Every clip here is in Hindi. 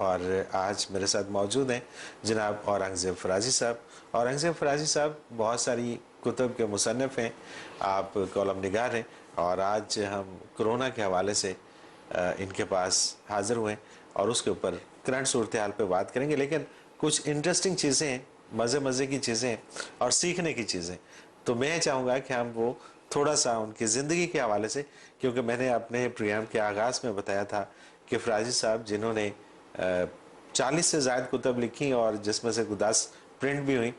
और आज मेरे साथ मौजूद हैं जनाब औरंगज़ेब फराजी साहब। औरंगज़ेब फराजी साहब बहुत सारी कुतुब के मुसन्निफ़ हैं, आप कॉलम निगार हैं, और आज हम कोरोना के हवाले से इनके पास हाज़िर हुए और उसके ऊपर करंट सूरत हाल पर बात करेंगे। लेकिन कुछ इंटरेस्टिंग चीज़ें हैं, मज़े की चीज़ें हैं और सीखने की चीज़ें। तो मैं चाहूँगा कि हम वो थोड़ा सा उनकी ज़िंदगी के हवाले से, क्योंकि मैंने अपने प्रोग्राम के आगाज़ में बताया था कि फराजी साहब जिन्होंने 40 से ज़ायद कुतुब लिखी और जिसमें से 10 प्रिंट भी हुई,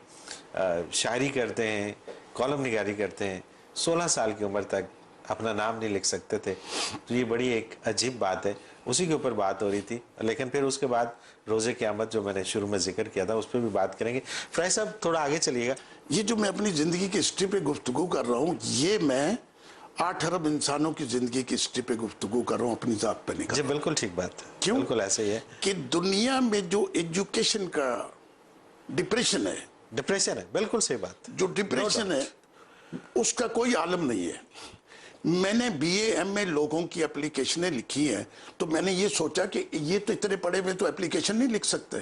शायरी करते हैं, कॉलम निगारी करते हैं, 16 साल की उम्र तक अपना नाम नहीं लिख सकते थे। तो ये बड़ी एक अजीब बात है, उसी के ऊपर बात हो रही थी। लेकिन फिर उसके बाद रोज़े क़यामत जो मैंने शुरू में जिक्र किया था उस पर भी बात करेंगे। फराजी साहब थोड़ा आगे चलिएगा। ये जो मैं अपनी ज़िंदगी की हिस्ट्री पे गुफ्तगू कर रहा हूँ, ये मैं 8 अरब इंसानों की ज़िंदगी की हिस्ट्री पे गुफ्तगू कर रहा हूँ, अपनी ज़ात पे नहीं कर रहा हूँ। बिल्कुल ठीक बात है। क्यों? बिल्कुल ऐसे ही है कि दुनिया में जो एजुकेशन का डिप्रेशन है, बिल्कुल सही बात। जो डिप्रेशन है उसका कोई आलम नहीं है। मैंने BA MA लोगों की एप्लीकेशनें लिखी हैं, तो मैंने ये सोचा कि ये तो इतने पढ़े हुए तो एप्लीकेशन नहीं लिख सकते।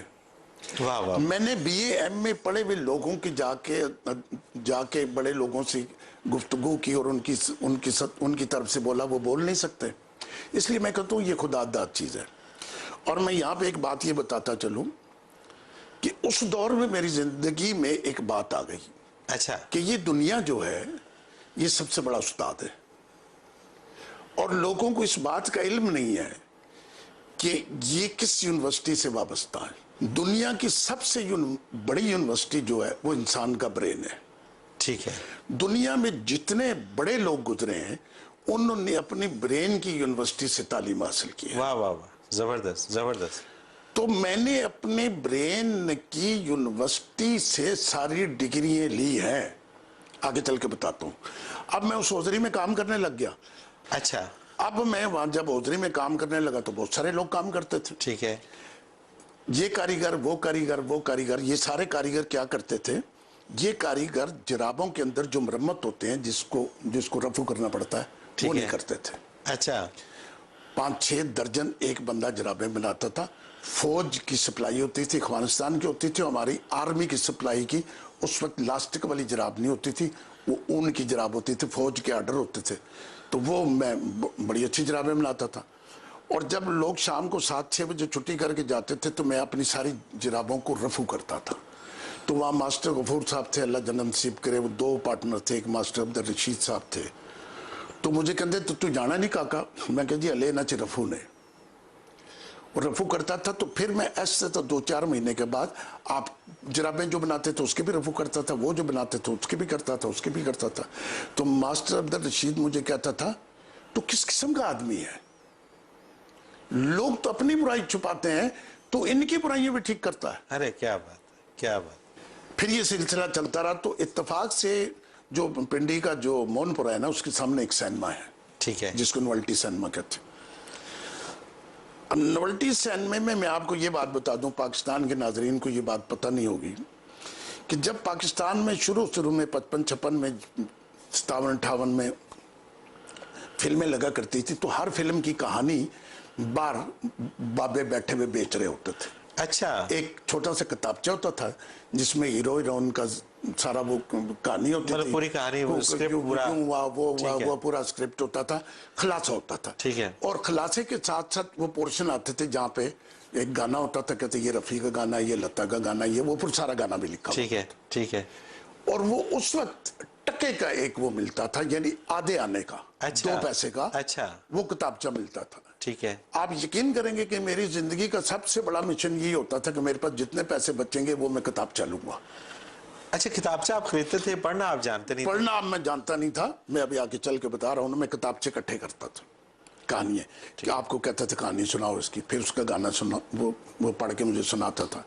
वाह वाह। मैंने BA MA पढ़े हुए लोगों की जाके बड़े लोगों से गुफ्तगू की और उनकी तरफ से बोला, वो बोल नहीं सकते। इसलिए मैं कहता हूँ ये खुदादाद चीज़ है। और मैं यहाँ पे एक बात ये बताता चलूँ कि उस दौर में मेरी ज़िंदगी में एक बात आ गई। अच्छा। कि ये दुनिया जो है ये सबसे बड़ा उस्ताद है, और लोगों को इस बात का इल्म नहीं है कि ये किस यूनिवर्सिटी से वाबस्ता है। दुनिया की सबसे बड़ी यूनिवर्सिटी जो है वो इंसान का ब्रेन है। ठीक है। दुनिया में जितने बड़े लोग गुजरे हैं उन्होंने अपनी ब्रेन की यूनिवर्सिटी से तालीम हासिल की है। वाह वाह वाह, जबरदस्त जबरदस्त। तो मैंने अपने ब्रेन की यूनिवर्सिटी से सारी डिग्रियां ली हैं। आगे चल के बताता हूँ। अब मैं उस हौजरी में काम करने लग गया। अच्छा। अब मैं वहां जब हौजरी में काम करने लगा तो बहुत सारे लोग काम करते थे। ठीक है। ये कारीगर, वो कारीगर, वो कारीगर, ये सारे कारीगर क्या करते थे? ये कारीगर जराबों के अंदर जो मरम्मत होते हैं, जिसको रफू करना पड़ता है, वो नहीं करते थे। अच्छा। 5-6 दर्जन एक बंदा जराबें बनाता था। फौज की सप्लाई होती थी, अफगानिस्तान की होती थी, हमारी आर्मी की सप्लाई की। उस वक्त लास्टिक वाली जराब नहीं होती थी, वो ऊन की जराब होती थी, फौज के आर्डर होते थे। तो वो मैं बड़ी अच्छी जराबें बनाता था। और जब लोग शाम को 7-6 बजे छुट्टी करके जाते थे तो मैं अपनी सारी जराबों को रफू करता था। तो वहाँ मास्टर गफूर साहब थे, अल्लाह जन्नत नसीब करे, वो 2 पार्टनर थे, एक मास्टर अब्दुल रशीद साहब थे। तो मुझे कहते तो तू जाना नहीं काका? मैं कह जी अले ना च रफू ने। और रफू करता था। तो फिर मैं ऐसे तो 2-4 महीने के बाद आप जराबें जो बनाते थे उसके भी रफू करता था, वो जो बनाते थे उसके भी करता था, उसके भी करता था। तो मास्टर अब्दुल रशीद मुझे कहता था तो किस किस्म का आदमी है? लोग तो अपनी बुराई छुपाते हैं, तो इनकी बुराइयां भी ठीक करता है। अरे क्या बात, क्या बात। फिर ये सिलसिला चलता रहा। तो इत्तेफाक से जो पिंडी का जो मोनपुरा है ना, उसके सामने एक सिनेमा है। ठीक है। जिसको नोवेल्टी सिनेमा कहते हैं। अब नोवेल्टी सिनेमा में मैं आपको ये बात बता दूं, पाकिस्तान के नाजरीन को ये बात पता नहीं होगी कि जब पाकिस्तान में शुरू में 55-56 में 57-58 में फिल्में लगा करती थी, तो हर फिल्म की कहानी बार बाबे बैठे हुए बेच रहे होते थे। अच्छा। एक छोटा सा किताबचा होता था जिसमें हीरो हीरोइन का सारा वो कहानी होती थी, पूरी कहानी, वो पूरा स्क्रिप्ट होता था, खुलासा होता था। ठीक है। और खुलासे के साथ साथ वो पोर्शन आते थे जहाँ पे एक गाना होता था, कहते ये रफ़ी का गाना, ये लता का गाना, ये वो फिर सारा गाना भी लिखा। ठीक है। ठीक है। और वो उस वक्त टके का एक वो मिलता था, यानी आधे आने का। अच्छा। 2 पैसे का। अच्छा। वो किताबचा मिलता था। ठीक है। आप यकीन करेंगे कि मेरी जिंदगी का सबसे बड़ा मिशन ये होता था कि मेरे पास जितने पैसे बचेंगे वो मैं किताब चलूंगा। अच्छा, किताबचा आप खरीदते थे, पढ़ना आप जानते नहीं? पढ़ना अब मैं जानता नहीं था। मैं अभी आगे चल के बता रहा हूँ ना, मैं किताबचे इकट्ठे करता था, कहानियाँ कि आपको कहता था कहानी सुनाओ इसकी, फिर उसका गाना सुना, वो पढ़ के मुझे सुनाता था।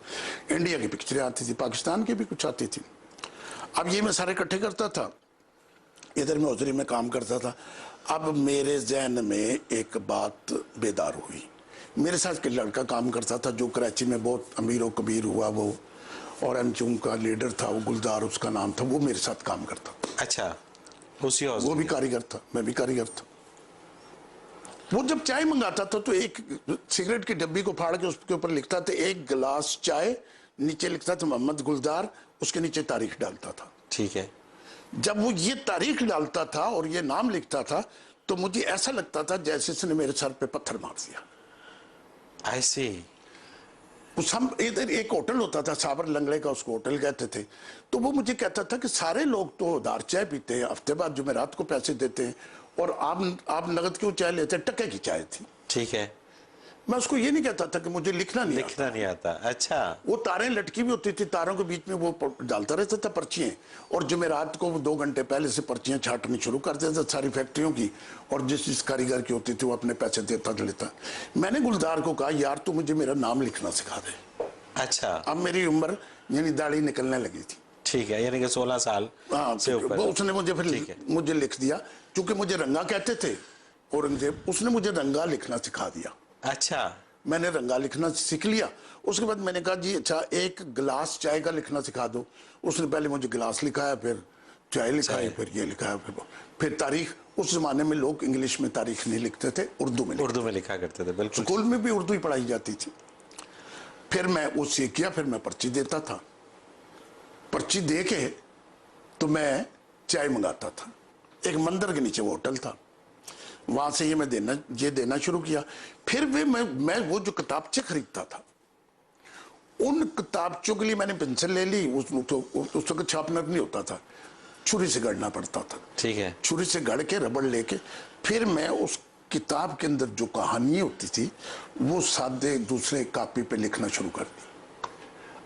इंडिया की पिक्चरें आती थी, पाकिस्तान की भी कुछ आती थी। अब ये मैं सारे इकट्ठे करता था, इधर मैं हौजरी में काम करता था। अब मेरे जहन में एक बात बेदार हुई। मेरे साथ एक लड़का काम करता था जो कराची में बहुत अमीर और कबीर हुआ, वो और एमचूम का लीडर था, वो गुलजार उसका नाम था, वो मेरे साथ काम करता था। अच्छा। उसी वो भी कारीगर था, मैं भी कारीगर था। वो जब चाय मंगाता था तो एक सिगरेट की डब्बी को फाड़ के उसके ऊपर लिखता था 1 गिलास चाय, नीचे लिखता था मोहम्मद गुलजार, उसके नीचे तारीख डालता था। ठीक है। जब वो ये तारीख डालता था और ये नाम लिखता था तो मुझे ऐसा लगता था जैसे उसने मेरे सर पे पत्थर मार दिया। आई सी। उस हम इधर एक होटल होता था साबर लंगड़े का, उसको होटल कहते थे। तो वो मुझे कहता था कि सारे लोग तो उधार चाय पीते हैं, हफ्ते बाद जुमेरात को पैसे देते हैं, और आप नगद क्यों चाय लेते हैं? टके की चाय थी। ठीक है। मैं उसको ये नहीं कहता था कि मुझे लिखना नहीं आता। अच्छा। वो तारें लटकी भी होती थी, तारों के बीच में वो डालता रहता था पर्चियां, और जुमेरात को वो 2 घंटे पहले से पर्चियां छाटनी शुरू कर देता सारी फैक्ट्रियों की, और जिस कारीगर की होती थी वो अपने पैसे देता लेता। मैंने गुलजार को कहा यार तू मुझे मेरा नाम लिखना सिखा दे। अच्छा। अब मेरी उम्र यानी दाढ़ी निकलने लगी थी। ठीक है, यानी कि 16 साल से ऊपर। वो उसने मुझे फिर मुझे लिख दिया, क्योंकि मुझे रंगा कहते थे औरंगजेब, उसने मुझे रंगा लिखना सिखा दिया। अच्छा। मैंने रंगा लिखना सीख लिया। उसके बाद मैंने कहा जी अच्छा 1 गिलास चाय का लिखना सिखा दो। उसने पहले मुझे गिलास लिखाया, फिर चाय लिखाई, फिर ये लिखाया, फिर तारीख। उस जमाने में लोग इंग्लिश में तारीख नहीं लिखते थे, उर्दू में लिखा करते थे। बिल्कुल। स्कूल में भी उर्दू ही पढ़ाई जाती थी। फिर मैं वो सीख किया, फिर मैं पर्ची देता था। पर्ची दे के तो मैं चाय मंगाता था। एक मंदिर के नीचे वो होटल था, वहां से ये देना शुरू किया। फिर भी मैं वो जो किताबचे खरीदता था, उन किताबचों के लिए मैंने पेंसिल ले ली। उस वक्त छापनर नहीं होता था, छुरी से गढ़ना पड़ता था। ठीक है। छुरी से गढ़ के रबड़ लेके फिर मैं उस किताब के अंदर जो कहानी होती थी वो सादे दूसरे कॉपी पे लिखना शुरू कर दी।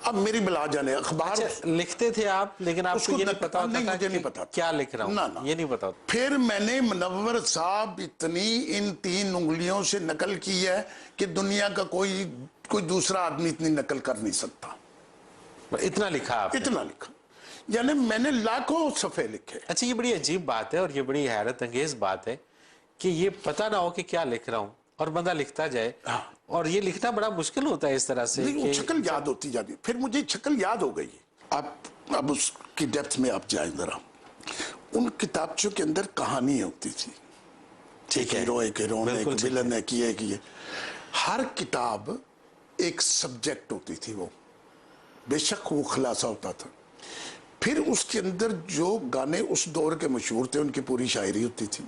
अब मेरी बिला जाने अखबार। अच्छा, लिखते थे आप, लेकिन आपको ये नहीं पता होता था मुझे नहीं पता क्या लिख रहा हूँ। ना ये नहीं पता। फिर मैंने मुनव्वर साहब इतनी इन 3 उंगलियों से नकल की है कि दुनिया का कोई दूसरा आदमी इतनी नकल कर नहीं सकता। इतना लिखा आपने? इतना लिखा, यानी मैंने लाखों सफ़े लिखे। अच्छा, ये बड़ी अजीब बात है और ये बड़ी हैरत अंगेज बात है कि ये पता ना हो कि क्या लिख रहा हूँ और बंदा लिखता जाए। हाँ। और ये लिखना बड़ा मुश्किल होता है इस तरह से कि शक्ल याद होती जाती। फिर मुझे शक्ल याद हो गई। अब उसकी डेप्थ में आप जाए जरा। उन किताबचों के अंदर कहानी होती थी। ठीक है। हीरो एक हीरोइन, एक विलन है, कि हर किताब एक सब्जेक्ट होती थी। वो बेशक वो खुलासा होता था। फिर उसके अंदर जो गाने उस दौर के मशहूर थे उनकी पूरी शायरी होती थी।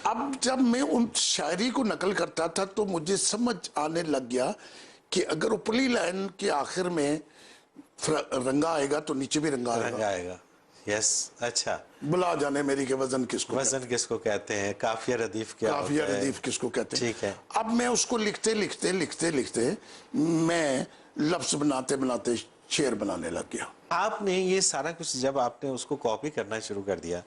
अब जब मैं उन शायरी को नकल करता था तो मुझे समझ आने लग गया कि अगर ऊपरी लाइन के आखिर में रंगा आएगा तो नीचे भी रंगा आएगा। यस। अच्छा। बुला जाने मेरी के वजन किसको कहते हैं, काफिया रदीफ किसको कहते हैं। ठीक है। अब मैं उसको लिखते मैं लफ्ज बनाते शेर बनाने लग गया। आपने ये सारा कुछ जब आपने उसको कॉपी करना शुरू कर दिया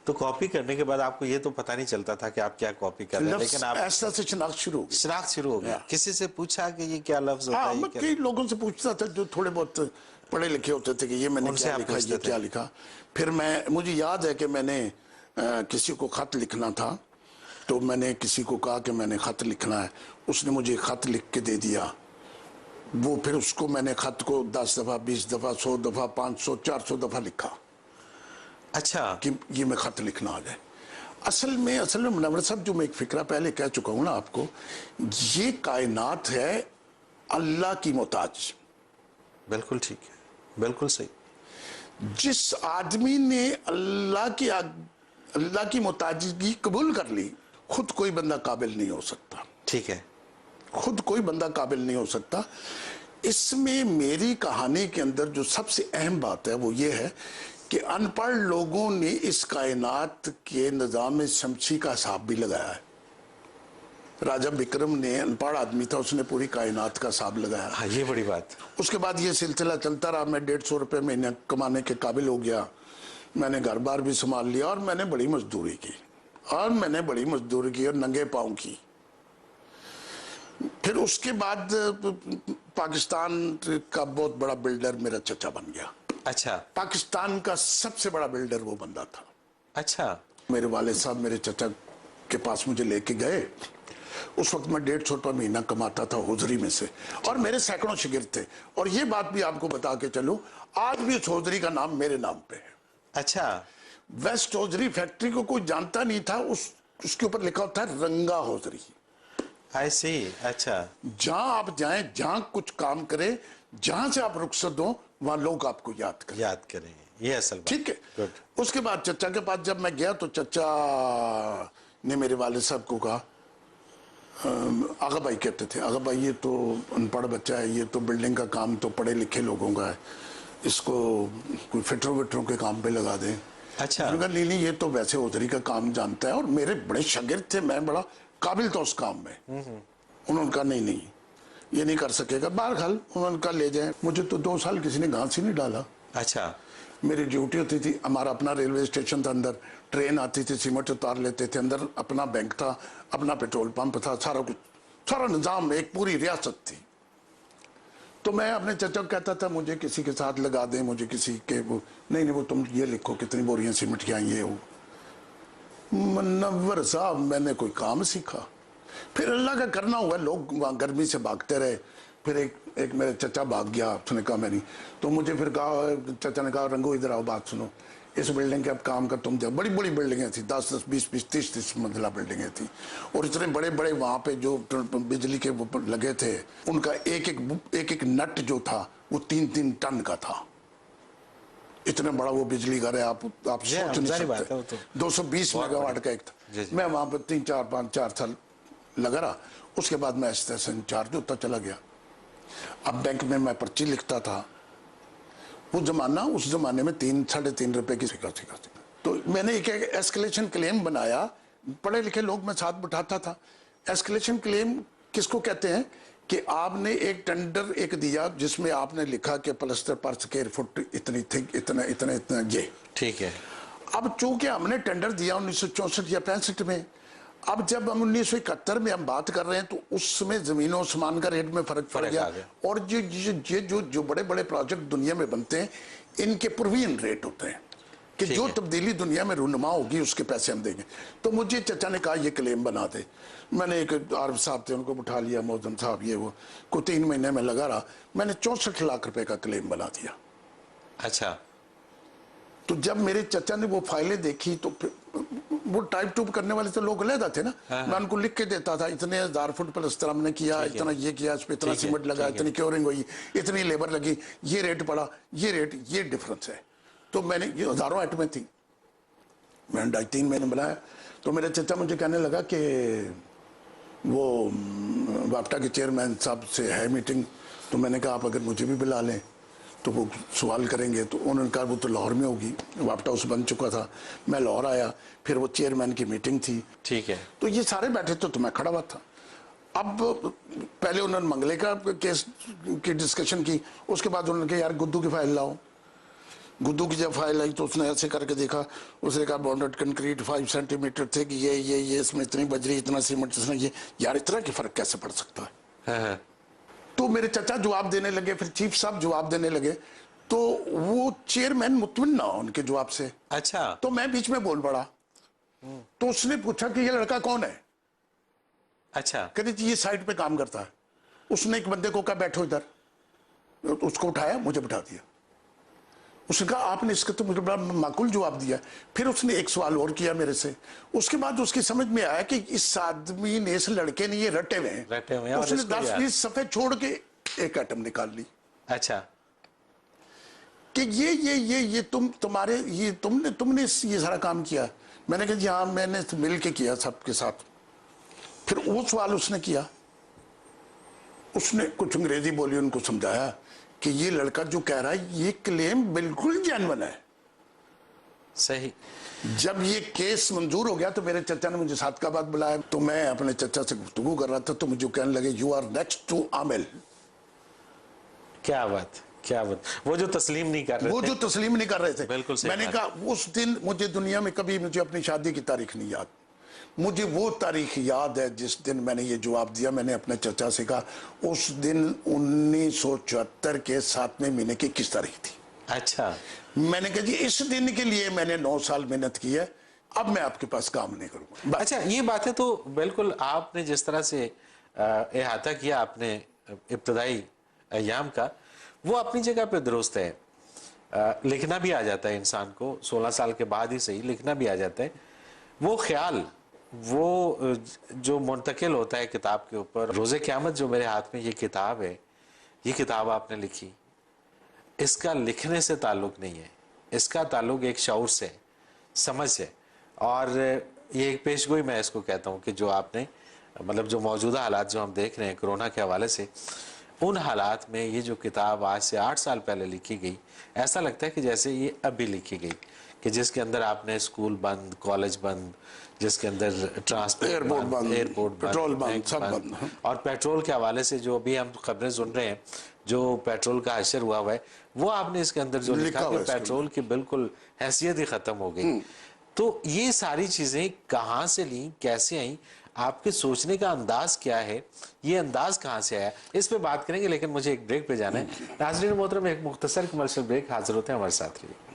तो कॉपी करने के बाद आपको ये तो पता नहीं चलता था कि आप क्या कॉपी कर रहे हैं, लेकिन आप ऐसा से शनाख्त शुरू हो गया। किसी से पूछा कि ये क्या लफ्ज होता है? मैं कई लोगों से पूछता था जो थोड़े बहुत पढ़े लिखे होते थे कि ये मैंने क्या लिखा। फिर मुझे याद है कि मैंने किसी को खत लिखना था, तो मैंने किसी को कहा कि मैंने खत लिखना है। उसने मुझे खत लिख के दे दिया। वो फिर उसको मैंने खत को 10 दफा, 20 दफा, 100 दफा, 500, 400 दफा लिखा। अच्छा। कि ये मैं खत लिखना आ जाए। असल में मुनव्वर साहब, जो मैं एक फिक्रा पहले कह चुका हूं ना आपको, ये कायनात है अल्लाह की मोहताज। बिल्कुल ठीक है, बिल्कुल सही। जिस आदमी ने अल्लाह की मोहताजगी कबूल कर ली, खुद कोई बंदा काबिल नहीं हो सकता। ठीक है। खुद कोई बंदा काबिल नहीं हो सकता। इसमें मेरी कहानी के अंदर जो सबसे अहम बात है वो ये है कि अनपढ़ लोगों ने इस कायनात के निज़ाम शमसी का हिसाब भी लगाया है। राजा विक्रम ने, अनपढ़ आदमी था, उसने पूरी कायनात का हिसाब लगाया। हाँ, ये बड़ी बात। उसके बाद ये सिलसिला चलता रहा। मैं 150 रुपये महीने कमाने के काबिल हो गया। मैंने घर बार भी संभाल लिया और मैंने बड़ी मजदूरी की और नंगे पाँव की। फिर उसके बाद पाकिस्तान का बहुत बड़ा बिल्डर मेरा चचा बन गया। अच्छा। पाकिस्तान का सबसे बड़ा बिल्डर वो बंदा था। अच्छा। मेरे वाले साहब मेरे चचा के पास मुझे लेके गए। उस वक्त मैं 150 रुपये महीना कमाता था होजरी में से, और मेरे सैकड़ों शिगिर्द थे। और ये बात भी आपको बता के चलो, आज भी उस होजरी का नाम मेरे नाम पे है। अच्छा। वेस्ट होजरी फैक्ट्री को कोई जानता नहीं था। उस उसके ऊपर लिखा होता है रंगा हौजरी। आई सी। अच्छा। जहां आप जाएं, जहां कुछ काम करें, जहां से आप रुखसत हो, वहां लोग आपको याद करेंगे, ये असल बात। ठीक है। गुड। उसके बाद चचा के पास जब मैं गया तो चचा ने मेरे वालिद साहब को कहा, आगा भाई कहते थे, आगा भाई ये तो अनपढ़ बच्चा है, ये तो बिल्डिंग का काम तो पढ़े लिखे लोगों का है, इसको कोई फिटरों विटरों के काम पे लगा दें। अच्छा। मैंने कहा नहीं ये तो वैसे हौजरी का काम जानता है, और मेरे बड़े शागिर्द थे, मैं बड़ा काबिल था उस काम में। उन्होंने कहा नहीं ये नहीं कर सकेगा। बहरहाल उन्होंने कहा ले जाए। मुझे तो 2 साल किसी ने घास ही नहीं डाला। अच्छा। मेरी ड्यूटी होती थी, हमारा अपना रेलवे स्टेशन था, अंदर ट्रेन आती थी, सीमेंट उतार लेते थे, अंदर अपना बैंक था, अपना पेट्रोल पंप था, सारा कुछ, सारा निजाम, एक पूरी रियासत थी। तो मैं अपने चचा को कहता था मुझे किसी के साथ लगा दें, मुझे किसी के वो नहीं वो तुम ये लिखो कितनी बोरियां सीमेंट की आई, ये वो। मुनव्वर साहब मैंने कोई काम सीखा, फिर अल्लाह का करना हुआ, लोग वहाँ गर्मी से भागते रहे। फिर एक मेरे चचा भाग गया, उसने कहा मैं नहीं। तो मुझे फिर कहा, चचा ने कहा रंगो इधर आओ, बात सुनो, इस बिल्डिंग के अब काम कर तुम जाओ। बड़ी बड़ी बिल्डिंगें थी, 10-10, 20-20, 30-30 मंजिला बिल्डिंगें थी, और इतने बड़े बड़े वहाँ पे जो बिजली के लगे थे, उनका एक नट जो था वो 3-3 टन का था। इतना बड़ा वो बिजली घर है, आप सोच नहीं सकते। 220 मेगावाट का एक था। मैं वहां पर 3-4 साल लगा रहा। उसके बाद मैं इस तरह से इंचार्ज होता चला गया। अब बैंक में मैं पर्ची लिखता था। वो जमाना, उस जमाने में 3-3.5 रुपए की सिक्का। तो मैंने एक एस्केलेशन क्लेम बनाया, पढ़े लिखे लोग मैं साथ बिठाता था। एस्केलेशन क्लेम किसको कहते हैं कि आपने एक टेंडर एक दिया जिसमें आपने लिखा कि प्लास्टर पर स्क्वायर फुट इतनी थिक, इतना इतना इतना, ये ठीक है। अब चूंकि हमने टेंडर दिया 1964 या 65 में, अब जब हम 1971 में हम बात कर रहे हैं, तो उसमें जमीन और आसमान का रेट में फर्क पड़ गया। और जो बड़े बड़े प्रोजेक्ट दुनिया में बनते हैं, इनके प्रोविजन रेट होते हैं कि जो तब्दीली दुनिया में रूनुमा होगी उसके पैसे हम देंगे। तो मुझे चचा ने कहा ये क्लेम बना दे। मैंने एक आरब साहब थे, उनको बिठा लिया, मौजम साहब ये वो, को 3 महीने में लगा रहा, मैंने 64 लाख रुपए का क्लेम बना दिया। अच्छा। तो जब मेरे चचा ने वो फाइलें देखी, तो वो टाइप टूप करने वाले तो लोग अलग थे ना, मैं उनको लिख के देता था, इतने 1000 फुट प्लास्टर हमने किया, इतना ये किया, इस पे इतना सीमेंट लगा, इतनी क्योरिंग हुई, इतनी लेबर लगी, ये रेट पड़ा, ये रेट, ये डिफरेंस है। तो मैंने ये हजारों आइटमें थी, मैंने 2.5-3 महीने बनाया। तो मेरे चचा मुझे कहने लगा कि वो वापटा के चेयरमैन साहब से है मीटिंग। तो मैंने कहा आप अगर मुझे भी बुला लें तो वो सवाल करेंगे। तो उन्होंने कहा वो तो लाहौर में होगी, वापटा उस बन चुका था। मैं लाहौर आया, फिर वो चेयरमैन की मीटिंग थी। ठीक है। तो ये सारे बैठे थे, तो मैं खड़ा हुआ था। अब पहले उन्होंने मंगले का केस की डिस्कशन की, उसके बाद उन्होंने कहा यार गुद्दू की फाइल लाओ। गुद्दू की जब फाइल आई तो उसने ऐसे करके देखा, उसने कहा बॉन्डेड कंक्रीट 5 सेंटीमीटर थे कि ये इसमें इतनी बजरी, इतना सीमेंट, इसमें ये, यार इतना की फर्क कैसे पड़ सकता है। तो मेरे चचा जवाब देने लगे, फिर चीफ साहब जवाब देने लगे, तो वो चेयरमैन मुतमिन ना उनके जवाब से। अच्छा। तो मैं बीच में बोल पड़ा। तो उसने पूछा कि ये लड़का कौन है। अच्छा। कहते जी ये साइड पे काम करता है। उसने एक बंदे को कहा बैठो इधर, उसको उठाया, मुझे बिठा दिया। उसने कहा आपने इसका तो मुझे बड़ा माकूल जवाब दिया। फिर उसने एक सवाल और किया मेरे से। उसके बाद उसकी समझ में आया कि इस आदमी ने, इस लड़के ने ये रटे हुए हैं। उसने 10-20 सफ़े छोड़ के एक आइटम निकाल ली। अच्छा। कि ये तुम्हारे ये तुमने ये सारा काम किया। मैंने कहा जी हाँ, मैंने मिल के किया सबके साथ। फिर वो सवाल उसने किया, उसने कुछ अंग्रेजी बोली, उनको समझाया कि ये लड़का जो कह रहा है ये क्लेम बिल्कुल जेन्युइन है। सही। जब ये केस मंजूर हो गया तो मेरे चचा ने मुझे सादकाबाद बुलाया। तो मैं अपने चचा से गुफ्तगू कर रहा था, तो मुझे कहने लगे यू आर नेक्स्ट टू आमिल। क्या बात, क्या बात। वो जो तस्लीम नहीं कर रहे थे, बिल्कुल सही। मैंने कहा उस दिन मुझे दुनिया में कभी मुझे अपनी शादी की तारीख नहीं याद, मुझे वो तारीख याद है जिस दिन मैंने ये जवाब दिया। मैंने अपने चचा से कहा उस दिन 1974 के 7वें महीने की किस तारीख थी। अच्छा। मैंने कहा जी इस दिन के लिए मैंने 9 साल मेहनत की है, अब मैं आपके पास काम नहीं करूंगा। अच्छा, ये बातें तो बिल्कुल आपने जिस तरह से अहाता किया आपने इब्तदाई अय्याम का, वो अपनी जगह पे दुरुस्त है। लिखना भी आ जाता है इंसान को, 16 साल के बाद ही सही लिखना भी आ जाता है। वो ख्याल वो जो मुंतकिल होता है किताब के ऊपर, रोज़े क़यामत जो मेरे हाथ में ये किताब है, ये किताब आपने लिखी, इसका लिखने से ताल्लुक़ नहीं है, इसका ताल्लुक़ एक शऊर से, समझ से। और ये एक पेशगोई मैं इसको कहता हूँ कि जो आपने मतलब जो मौजूदा हालात जो हम देख रहे हैं कोरोना के हवाले से, उन हालात में ये जो किताब आज से 8 साल पहले लिखी गई, ऐसा लगता है कि जैसे ये अभी लिखी गई, कि जिसके अंदर आपने स्कूल बंद, कॉलेज बंद, जिसके अंदर ट्रांसपोर्ट एयरपोर्ट बंद, एयरपोर्ट पेट्रोल बंद, सब बंद। और पेट्रोल के हवाले से जो अभी हम खबरें सुन रहे हैं, जो पेट्रोल का हशर हुआ है, वो आपने इसके अंदर जो लिखा कि पेट्रोल की बिल्कुल हैसियत ही खत्म हो गई। तो ये सारी चीजें कहाँ से ली, कैसे आई, आपके सोचने का अंदाज क्या है, ये अंदाज कहाँ से आया, इस पे बात करेंगे। लेकिन मुझे एक ब्रेक पे जाना है। नाज़रीन मोहतरम, एक मुख्तसर कमर्शियल ब्रेक, हाजिर होते हैं हमारे साथ रहिए।